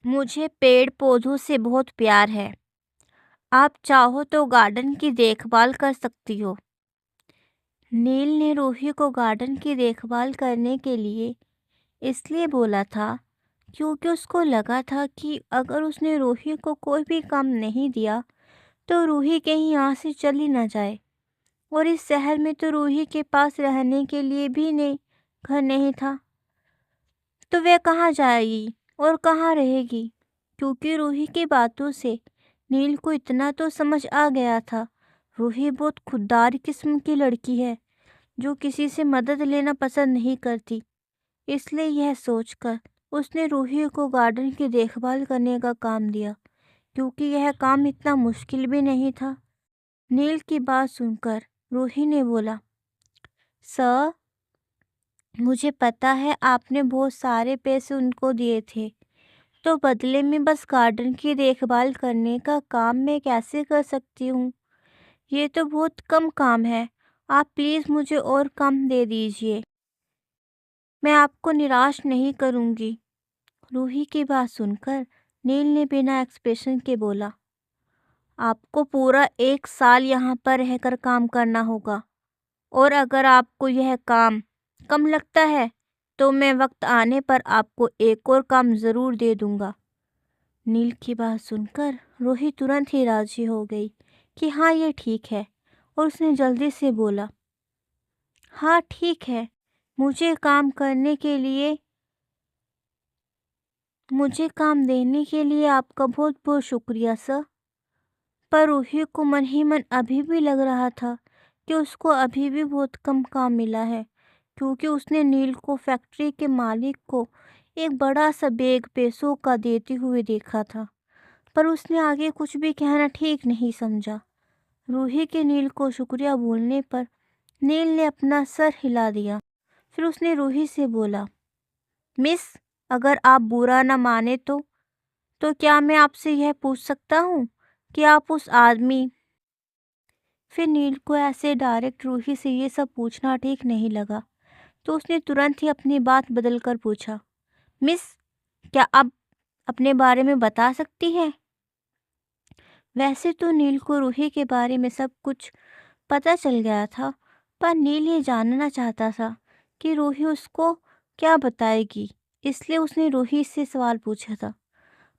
मुझे पेड़ पौधों से बहुत प्यार है। आप चाहो तो गार्डन की देखभाल कर सकती हो। नील ने रूही को गार्डन की देखभाल करने के लिए इसलिए बोला था क्योंकि उसको लगा था कि अगर उसने रूही को कोई भी काम नहीं दिया तो रूही कहीं यहाँ से चली ना जाए। और इस शहर में तो रूही के पास रहने के लिए भी नहीं घर नहीं था, तो वह कहाँ जाएगी और कहाँ रहेगी। क्योंकि रूही की बातों से नील को इतना तो समझ आ गया था, रूही बहुत खुददार किस्म की लड़की है जो किसी से मदद लेना पसंद नहीं करती। इसलिए यह सोचकर उसने रूही को गार्डन की देखभाल करने का काम दिया, क्योंकि यह काम इतना मुश्किल भी नहीं था। नील की बात सुनकर रूही ने बोला, सर, मुझे पता है आपने बहुत सारे पैसे उनको दिए थे, तो बदले में बस गार्डन की देखभाल करने का काम मैं कैसे कर सकती हूँ। ये तो बहुत कम काम है। आप प्लीज़ मुझे और काम दे दीजिए। मैं आपको निराश नहीं करूँगी। रूही की बात सुनकर नील ने बिना एक्सप्रेशन के बोला, आपको पूरा 1 साल यहाँ पर रहकर काम करना होगा, और अगर आपको यह काम कम लगता है तो मैं वक्त आने पर आपको एक और काम ज़रूर दे दूँगा। नील की बात सुनकर रूही तुरंत ही राजी हो गई कि हाँ, ये ठीक है, और उसने जल्दी से बोला, हाँ ठीक है, मुझे काम करने के लिए मुझे काम देने के लिए आपका बहुत बहुत शुक्रिया सर। पर रूही को मन ही मन अभी भी लग रहा था कि उसको अभी भी बहुत कम काम मिला है, क्योंकि उसने नील को फैक्ट्री के मालिक को एक बड़ा सा बैग पैसों का देते हुए देखा था। पर उसने आगे कुछ भी कहना ठीक नहीं समझा। रूही के नील को शुक्रिया बोलने पर नील ने अपना सर हिला दिया। फिर उसने रूही से बोला, मिस, अगर आप बुरा न माने तो क्या मैं आपसे यह पूछ सकता हूँ कि आप उस आदमी। फिर नील को ऐसे डायरेक्ट रूही से ये सब पूछना ठीक नहीं लगा, तो उसने तुरंत ही अपनी बात बदल कर पूछा, मिस, क्या आप अपने बारे में बता सकती हैं। वैसे तो नील को रूही के बारे में सब कुछ पता चल गया था, पर नील ये जानना चाहता था कि रूही उसको क्या बताएगी। इसलिए उसने रूही से सवाल पूछा था।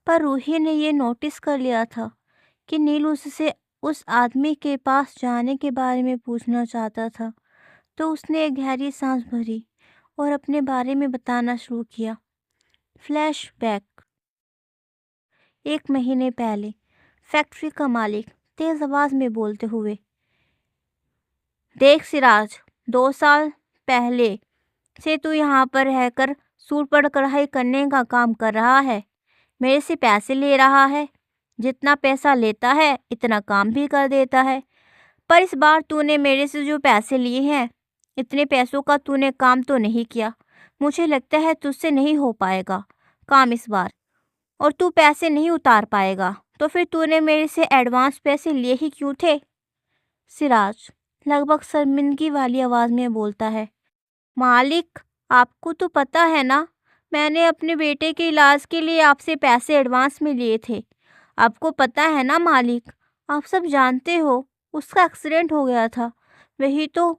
पर रूही ने ये नोटिस कर लिया था कि नील उससे उस आदमी के पास जाने के बारे में पूछना चाहता था। तो उसने एक गहरी सांस भरी और अपने बारे में बताना शुरू किया। फ्लैशबैक। 1 महीने पहले फैक्ट्री का मालिक तेज आवाज में बोलते हुए, देख सिराज, 2 साल पहले से तू यहाँ पर रहकर सूट पर कढ़ाई करने का काम कर रहा है, मेरे से पैसे ले रहा है। जितना पैसा लेता है इतना काम भी कर देता है। पर इस बार तूने मेरे से जो पैसे लिए हैं, इतने पैसों का तूने काम तो नहीं किया। मुझे लगता है तुझसे नहीं हो पाएगा काम इस बार, और तू पैसे नहीं उतार पाएगा। तो फिर तूने मेरे से एडवांस पैसे लिए ही क्यों थे। सिराज लगभग शर्मिंदगी वाली आवाज़ में बोलता है, मालिक, आपको तो पता है ना, मैंने अपने बेटे के इलाज के लिए आपसे पैसे एडवांस में लिए थे। आपको पता है ना मालिक, आप सब जानते हो, उसका एक्सीडेंट हो गया था, वही तो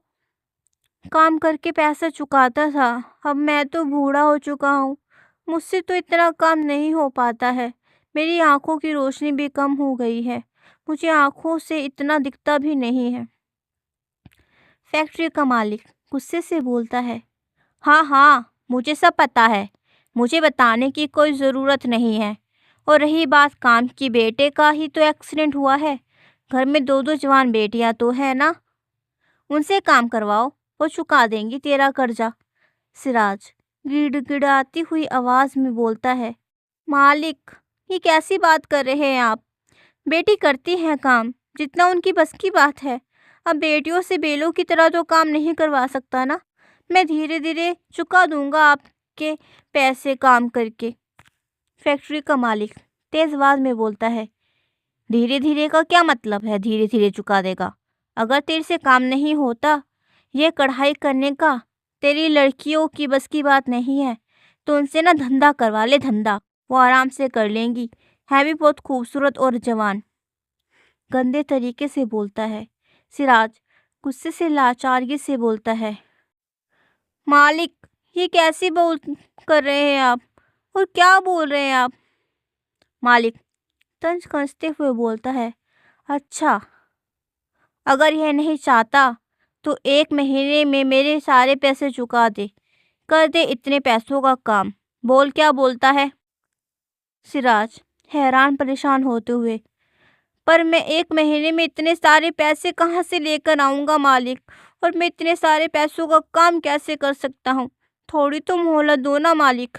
काम करके पैसा चुकाता था। अब मैं तो बूढ़ा हो चुका हूँ, मुझसे तो इतना काम नहीं हो पाता है। मेरी आंखों की रोशनी भी कम हो गई है, मुझे आंखों से इतना दिखता भी नहीं है। फैक्ट्री का मालिक गुस्से से बोलता है, हाँ हाँ, मुझे सब पता है, मुझे बताने की कोई ज़रूरत नहीं है। और रही बात काम की, बेटे का ही तो एक्सीडेंट हुआ है, घर में दो दो जवान बेटियां तो है ना, उनसे काम करवाओ, वो चुका देंगी तेरा कर्जा। सिराज गिड़गिड़ाती हुई आवाज़ में बोलता है, मालिक, ये कैसी बात कर रहे हैं आप। बेटी करती हैं काम जितना उनकी बस की बात है। अब बेटियों से बेलों की तरह तो काम नहीं करवा सकता ना। मैं धीरे धीरे चुका दूंगा आपके पैसे काम करके। फैक्ट्री का मालिक तेज आवाज में बोलता है, धीरे धीरे का क्या मतलब है, धीरे धीरे चुका देगा। अगर तेरे से काम नहीं होता ये कढ़ाई करने का, तेरी लड़कियों की बस की बात नहीं है, तो उनसे ना धंधा करवा ले, धंधा। वो आराम से कर लेंगी, है भी बहुत खूबसूरत और जवान। गंदे तरीके से बोलता है। सिराज गुस्से से लाचारगी से बोलता है, मालिक ये कैसी बोल कर रहे हैं आप, और क्या बोल रहे हैं आप? मालिक तंज कसते हुए बोलता है, अच्छा अगर यह नहीं चाहता तो 1 महीने में मेरे सारे पैसे चुका दे, कर दे इतने पैसों का काम। बोल क्या बोलता है? सिराज हैरान परेशान होते हुए, पर मैं 1 महीने में इतने सारे पैसे कहाँ से लेकर आऊँगा मालिक, और मैं इतने सारे पैसों का काम कैसे कर सकता हूँ? थोड़ी तो मोहलत दो ना मालिक।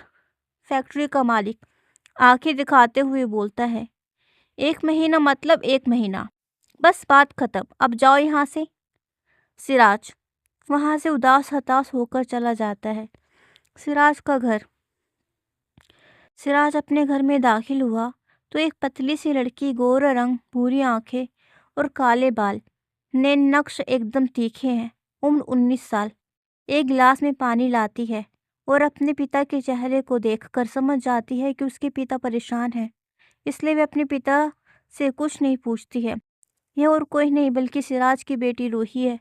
फैक्ट्री का मालिक आंखें दिखाते हुए बोलता है, 1 महीना मतलब 1 महीना, बस बात खत्म, अब जाओ यहाँ से। सिराज वहाँ से उदास हताश होकर चला जाता है। सिराज का घर। सिराज अपने घर में दाखिल हुआ तो एक पतली सी लड़की, गोरा रंग, भूरी आंखें और काले बाल, नैन नक्श एकदम तीखे हैं, उम्र 19 साल, एक गिलास में पानी लाती है और अपने पिता के चेहरे को देखकर समझ जाती है कि उसके पिता परेशान हैं, इसलिए वे अपने पिता से कुछ नहीं पूछती है। यह और कोई नहीं बल्कि सिराज की बेटी रूही है।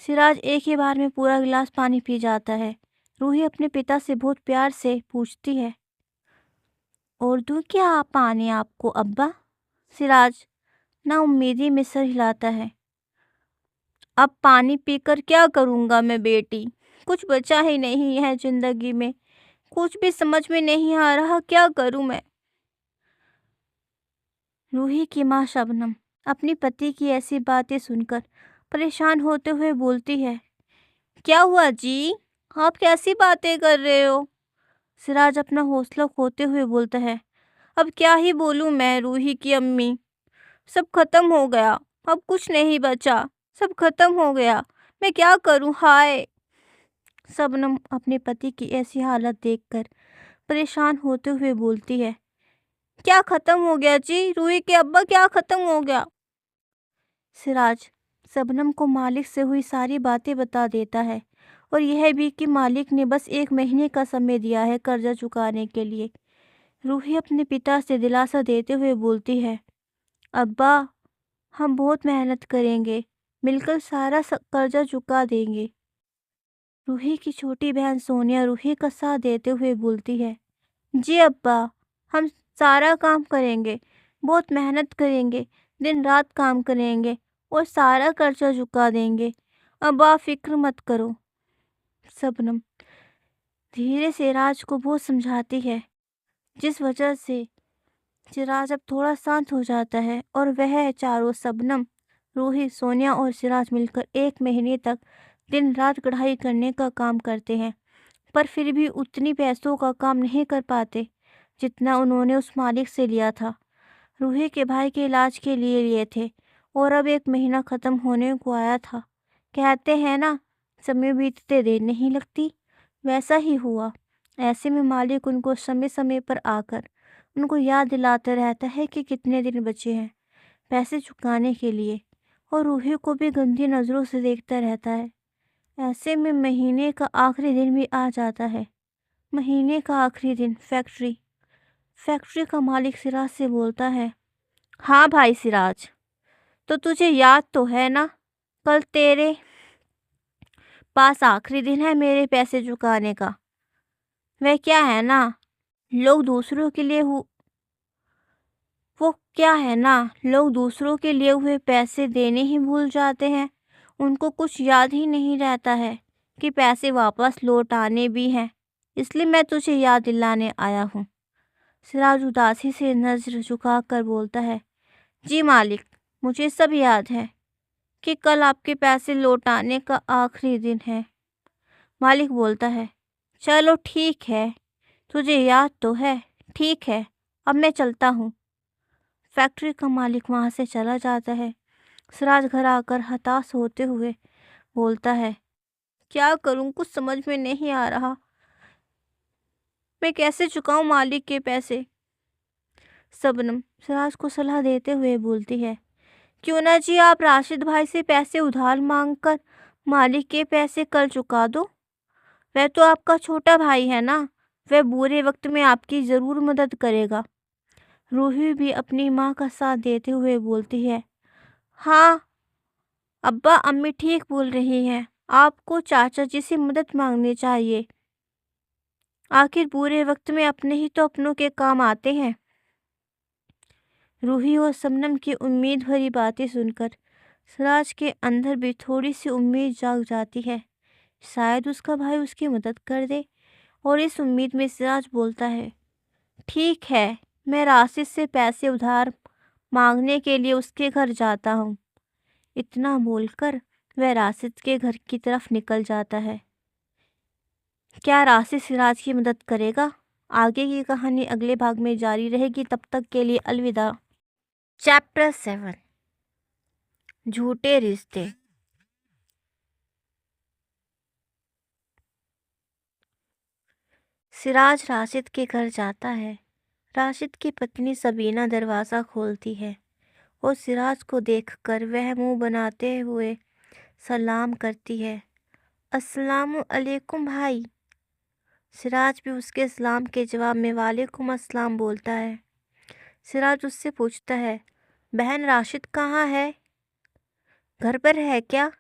सिराज एक ही बार में पूरा गिलास पानी पी जाता है। रूही अपने पिता से बहुत प्यार से पूछती है, और दूँ क्या आप पानी आपको अब्बा? सिराज नाउम्मीदी में सर हिलाता है, अब पानी पीकर क्या करूँगा मैं बेटी, कुछ बचा ही नहीं है जिंदगी में, कुछ भी समझ में नहीं आ रहा, क्या करूँ मैं? रूही की माँ शबनम अपनी पति की ऐसी बातें सुनकर परेशान होते हुए बोलती है, क्या हुआ जी, आप कैसी बातें कर रहे हो? सिराज अपना हौसला खोते हुए बोलता है, अब क्या ही बोलूं मैं रूही की अम्मी, सब खत्म हो गया, अब कुछ नहीं बचा, सब खत्म हो गया, मैं क्या करूं हाय। शबनम अपने पति की ऐसी हालत देखकर परेशान होते हुए बोलती है, क्या खत्म हो गया जी, रूही के अब्बा क्या खत्म हो गया? सिराज शबनम को मालिक से हुई सारी बातें बता देता है, और यह भी कि मालिक ने बस 1 महीने का समय दिया है कर्जा चुकाने के लिए। रूही अपने पिता से दिलासा देते हुए बोलती है, अब्बा हम बहुत मेहनत करेंगे, मिलकर सारा कर्जा चुका देंगे। रूही की छोटी बहन सोनिया रूही का साथ देते हुए बोलती है, जी अब्बा हम सारा काम करेंगे, बहुत मेहनत करेंगे, दिन रात काम करेंगे और सारा कर्जा चुका देंगे, अब आप फिक्र मत करो। शबनम धीरे से राज को बहुत समझाती है, जिस वजह से सिराज अब थोड़ा शांत हो जाता है, और वह चारों शबनम, रूही, सोनिया और सिराज मिलकर 1 महीने तक दिन रात कढ़ाई करने का काम करते हैं, पर फिर भी उतनी पैसों का काम नहीं कर पाते जितना उन्होंने उस मालिक से लिया था। रूही के भाई के इलाज के लिए थे, और अब 1 महीना ख़त्म होने को आया था। कहते हैं ना, समय बीतते देर नहीं लगती, वैसा ही हुआ। ऐसे में मालिक उनको समय समय पर आकर उनको याद दिलाता रहता है कि कितने दिन बचे हैं पैसे चुकाने के लिए, और रूही को भी गंदी नज़रों से देखता रहता है। ऐसे में महीने का आखिरी दिन भी आ जाता है। महीने का आखिरी दिन। फैक्ट्री का मालिक सिराज से बोलता है, हाँ भाई सिराज, तो तुझे याद तो है ना, कल तेरे पास आखिरी दिन है मेरे पैसे चुकाने का। वह क्या है ना, लोग दूसरों के लिए हु वो क्या है ना, लोग दूसरों के लिए हुए पैसे देने ही भूल जाते हैं। उनको कुछ याद ही नहीं रहता है कि पैसे वापस लौट आने भी हैं। इसलिए मैं तुझे याद दिलाने आया हूँ। सिराज उदासी से नज़र झुकाकर बोलता है, जी मालिक, मुझे सब याद है कि कल आपके पैसे लौटाने का आखिरी दिन है। मालिक बोलता है, चलो ठीक है, तुझे याद तो है, ठीक है, अब मैं चलता हूँ। फैक्ट्री का मालिक वहाँ से चला जाता है। सिराज घर आकर हताश होते हुए बोलता है, क्या करूँ, कुछ समझ में नहीं आ रहा, मैं कैसे चुकाऊँ मालिक के पैसे? शबनम सिराज को सलाह देते हुए बोलती है, क्यों ना जी आप राशिद भाई से पैसे उधार मांगकर मालिक के पैसे कल चुका दो। वह तो आपका छोटा भाई है ना, वह बुरे वक्त में आपकी ज़रूर मदद करेगा। रूही भी अपनी माँ का साथ देते हुए बोलती है, हाँ अब्बा अम्मी ठीक बोल रही हैं, आपको चाचा जी से मदद मांगनी चाहिए। आखिर बुरे वक्त में अपने ही तो अपनों के काम आते हैं। रूही और शबनम की उम्मीद भरी बातें सुनकर सिराज के अंदर भी थोड़ी सी उम्मीद जाग जाती है, शायद उसका भाई उसकी मदद कर दे। और इस उम्मीद में सिराज बोलता है, ठीक है, मैं राशिद से पैसे उधार मांगने के लिए उसके घर जाता हूँ। इतना बोलकर वह राशिद के घर की तरफ निकल जाता है। क्या राशिद सिराज की मदद करेगा? आगे की कहानी अगले भाग में जारी रहेगी। तब तक के लिए अलविदा। चैप्टर 7, झूठे रिश्ते। सिराज राशिद के घर जाता है। राशिद की पत्नी सबीना दरवाज़ा खोलती है और सिराज को देखकर वह मुंह बनाते हुए सलाम करती है, अस्सलामु अलैकुम भाई। सिराज भी उसके सलाम के जवाब में वालेकुम अस्सलाम बोलता है। सिराज उससे पूछता है, बहन राशिद कहाँ है, घर पर है क्या?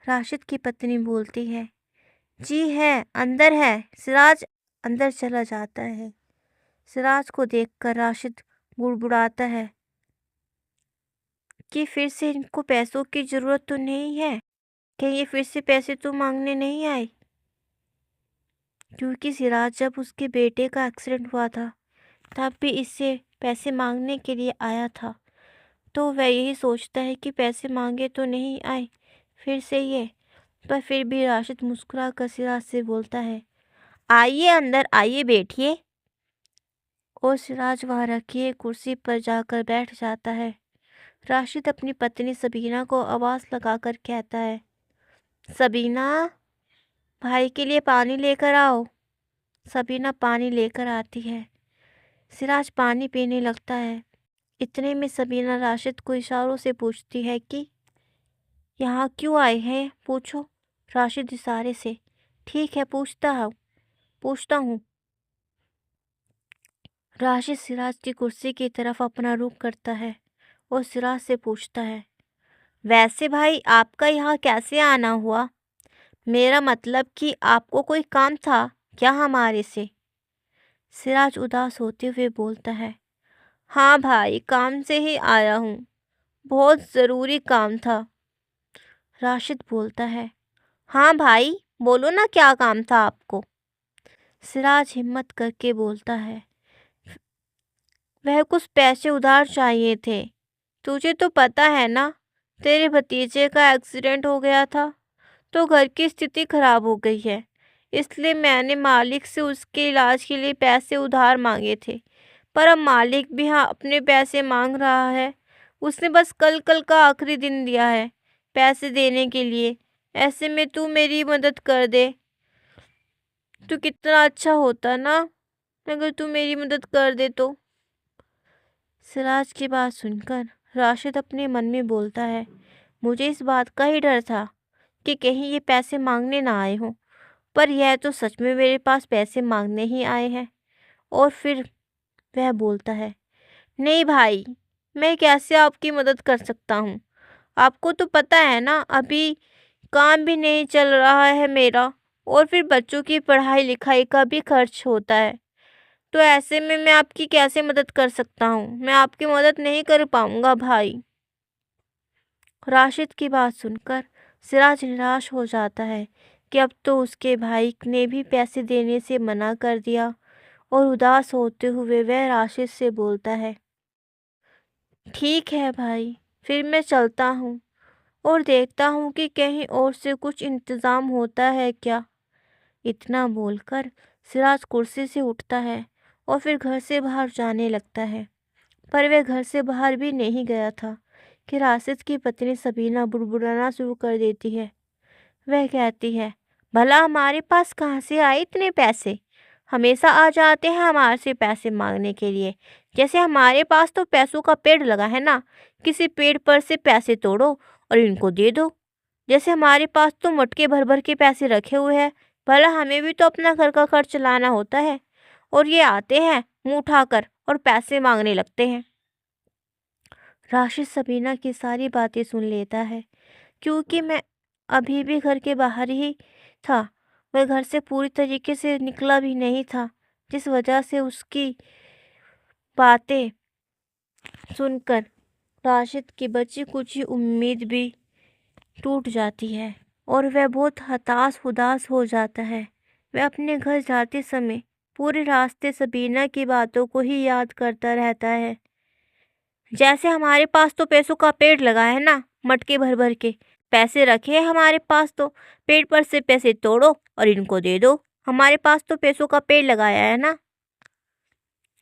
राशिद की पत्नी बोलती है, जी है, अंदर है। सिराज अंदर चला जाता है। सिराज को देखकर राशिद बुड़बुड़ाता है कि फिर से इनको पैसों की ज़रूरत तो नहीं है, कि ये फिर से पैसे तो मांगने नहीं आए? क्योंकि सिराज जब उसके बेटे का एक्सीडेंट हुआ था तब भी इससे पैसे मांगने के लिए आया था, तो वह यही सोचता है कि पैसे मांगे तो नहीं आए फिर से ये। पर फिर भी राशिद मुस्कुरा कर सिराज से बोलता है, आइए अंदर आइए, बैठिए। और सिराज वहाँ रखी कुर्सी पर जाकर बैठ जाता है। राशिद अपनी पत्नी सबीना को आवाज़ लगाकर कहता है, सबीना, भाई के लिए पानी लेकर आओ। सबीना पानी लेकर आती है। सिराज पानी पीने लगता है। इतने में सबीना राशिद को इशारों से पूछती है कि यहाँ क्यों आए हैं, पूछो। राशिद इशारे से, ठीक है पूछता हूँ। राशिद सिराज की कुर्सी की तरफ अपना रुख करता है और सिराज से पूछता है, वैसे भाई आपका यहाँ कैसे आना हुआ? मेरा मतलब कि आपको कोई काम था क्या हमारे से? सिराज उदास होते हुए बोलता है, हाँ भाई, काम से ही आया हूँ, बहुत ज़रूरी काम था। राशिद बोलता है, हाँ भाई बोलो ना, क्या काम था आपको? सिराज हिम्मत करके बोलता है, वह कुछ पैसे उधार चाहिए थे। तुझे तो पता है ना, तेरे भतीजे का एक्सीडेंट हो गया था तो घर की स्थिति खराब हो गई है, इसलिए मैंने मालिक से उसके इलाज के लिए पैसे उधार मांगे थे। पर अब मालिक भी हाँ अपने पैसे मांग रहा है। उसने बस कल कल का आखिरी दिन दिया है पैसे देने के लिए। ऐसे में तू मेरी मदद कर दे तो कितना अच्छा होता ना, अगर तू मेरी मदद कर दे तो। सिराज की बात सुनकर राशिद अपने मन में बोलता है, मुझे इस बात का ही डर था कि कहीं ये पैसे मांगने ना आए हों, पर यह तो सच में मेरे पास पैसे मांगने ही आए हैं। और फिर वह बोलता है, नहीं भाई, मैं कैसे आपकी मदद कर सकता हूँ? आपको तो पता है ना, अभी काम भी नहीं चल रहा है मेरा, और फिर बच्चों की पढ़ाई लिखाई का भी खर्च होता है। तो ऐसे में मैं आपकी कैसे मदद कर सकता हूँ? मैं आपकी मदद नहीं कर पाऊँगा भाई। राशिद की बात सुनकर सिराज निराश हो जाता है कि अब तो उसके भाई ने भी पैसे देने से मना कर दिया। और उदास होते हुए वह राशिद से बोलता है, ठीक है भाई, फिर मैं चलता हूँ और देखता हूँ कि कहीं और से कुछ इंतज़ाम होता है क्या। इतना बोलकर सिराज कुर्सी से उठता है और फिर घर से बाहर जाने लगता है। पर वह घर से बाहर भी नहीं गया था कि राशिद की पत्नी सबीना बुड़बुड़ाना शुरू कर देती है। वह कहती है, भला हमारे पास कहाँ से आए इतने पैसे? हमेशा आ जाते हैं हमारे से पैसे मांगने के लिए, जैसे हमारे पास तो पैसों का पेड़ लगा है ना, किसी पेड़ पर से पैसे तोड़ो और इनको दे दो। जैसे हमारे पास तो मटके भर भर के पैसे रखे हुए हैं, भला हमें भी तो अपना घर का खर्च चलाना होता है, और ये आते हैं मुंह उठाकर और पैसे मांगने लगते हैं। राशिद सबीना की सारी बातें सुन लेता है, क्योंकि मैं अभी भी घर के बाहर ही था। वह घर से पूरी तरीके से निकला भी नहीं था, जिस वजह से उसकी बातें सुनकर राशिद की बची कुछ उम्मीद भी टूट जाती है और वह बहुत हताश उदास हो जाता है। वह अपने घर जाते समय पूरे रास्ते सबीना की बातों को ही याद करता रहता है। जैसे हमारे पास तो पैसों का पेड़ लगा है ना, मटके भर भर के पैसे रखे हैं हमारे पास, तो पेड़ पर से पैसे तोड़ो और इनको दे दो। हमारे पास तो पैसों का पेड़ लगाया है ना।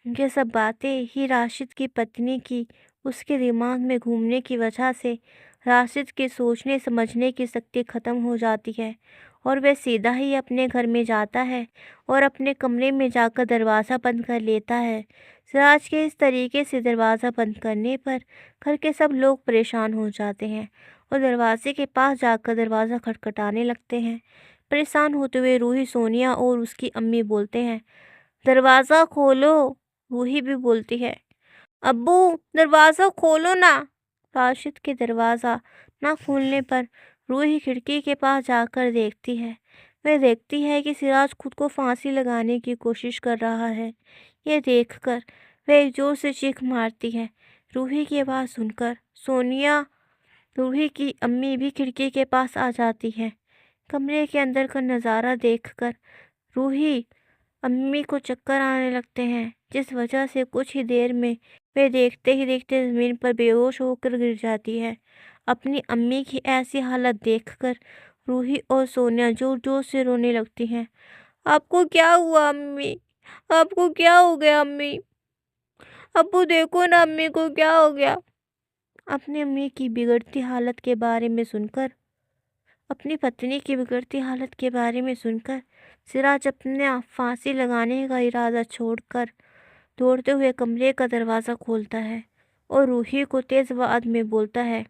ये सब बातें ही राशिद की पत्नी की उसके दिमाग में घूमने की वजह से राशिद के सोचने समझने की शक्ति ख़त्म हो जाती है और वह सीधा ही अपने घर में जाता है और अपने कमरे में जाकर दरवाज़ा बंद कर लेता है। सिराज के इस तरीके से दरवाज़ा बंद करने पर घर के सब लोग परेशान हो जाते हैं और दरवाजे के पास जाकर दरवाज़ा खटखटाने लगते हैं। परेशान होते हुए रूही, सोनिया और उसकी अम्मी बोलते हैं, दरवाज़ा खोलो। रूही भी बोलती है, अब्बू दरवाज़ा खोलो ना। राशिद के दरवाज़ा ना खोलने पर रूही खिड़की के पास जाकर देखती है। वह देखती है कि सिराज खुद को फांसी लगाने की कोशिश कर रहा है। यह देखकर वह एक जोर से चीख मारती है। रूही की आवाज़ सुनकर सोनिया, रूही की अम्मी भी खिड़की के पास आ जाती है। कमरे के अंदर का नज़ारा देखकर रूही अम्मी को चक्कर आने लगते हैं, जिस वजह से कुछ ही देर में वे देखते ही देखते ज़मीन पर बेहोश होकर गिर जाती है। अपनी अम्मी की ऐसी हालत देखकर रूही और सोनिया जोर जोर से रोने लगती हैं। आपको क्या हुआ अम्मी? आपको क्या हो गया अम्मी? अब्बू देखो ना, अम्मी को क्या हो गया? अपनी अम्मी की बिगड़ती हालत के बारे में सुनकर अपनी पत्नी की बिगड़ती हालत के बारे में सुनकर सिराज अपना फांसी लगाने का इरादा छोड़कर दौड़ते हुए कमरे का दरवाज़ा खोलता है और रूही को तेज़ आवाज़ में बोलता है,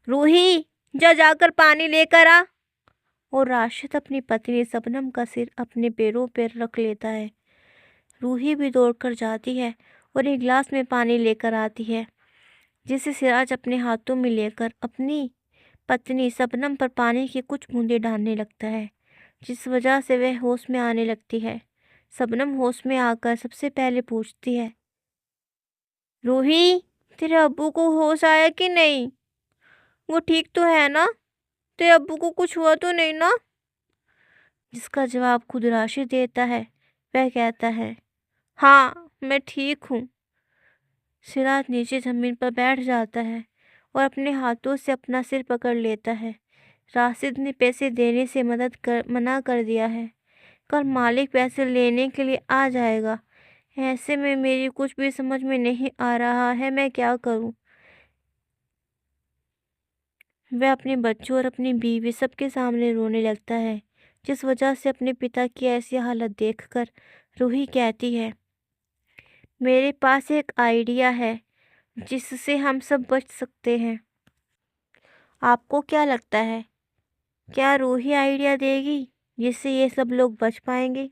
रूही जा जाकर पानी लेकर आ। और राशिद अपनी पत्नी शबनम का सिर अपने पैरों पर रख लेता है। रूही भी दौड़कर जाती है और एक गिलास में पानी लेकर आती है, जिसे सिराज अपने हाथों में लेकर अपनी पत्नी शबनम पर पानी की कुछ बूंदें डालने लगता है, जिस वजह से वह होश में आने लगती है। शबनम होश में आकर सबसे पहले पूछती है, रूही तेरे अब्बू को होश आया कि नहीं? वो ठीक तो है ना? तेरे अब्बू को कुछ हुआ तो नहीं ना? जिसका जवाब खुद राशि देता है। वह कहता है, हाँ मैं ठीक हूँ। सिराज नीचे ज़मीन पर बैठ जाता है और अपने हाथों से अपना सिर पकड़ लेता है। राशिद ने पैसे देने से मना कर दिया है। कल मालिक पैसे लेने के लिए आ जाएगा। ऐसे में मेरी कुछ भी समझ में नहीं आ रहा है, मैं क्या करूं? वह अपने बच्चों और अपनी बीवी सबके सामने रोने लगता है, जिस वजह से अपने पिता की ऐसी हालत देखकर रूही कहती है, मेरे पास एक आइडिया है जिससे हम सब बच सकते हैं। आपको क्या लगता है, क्या रूही आइडिया देगी जिससे ये सब लोग बच पाएंगे?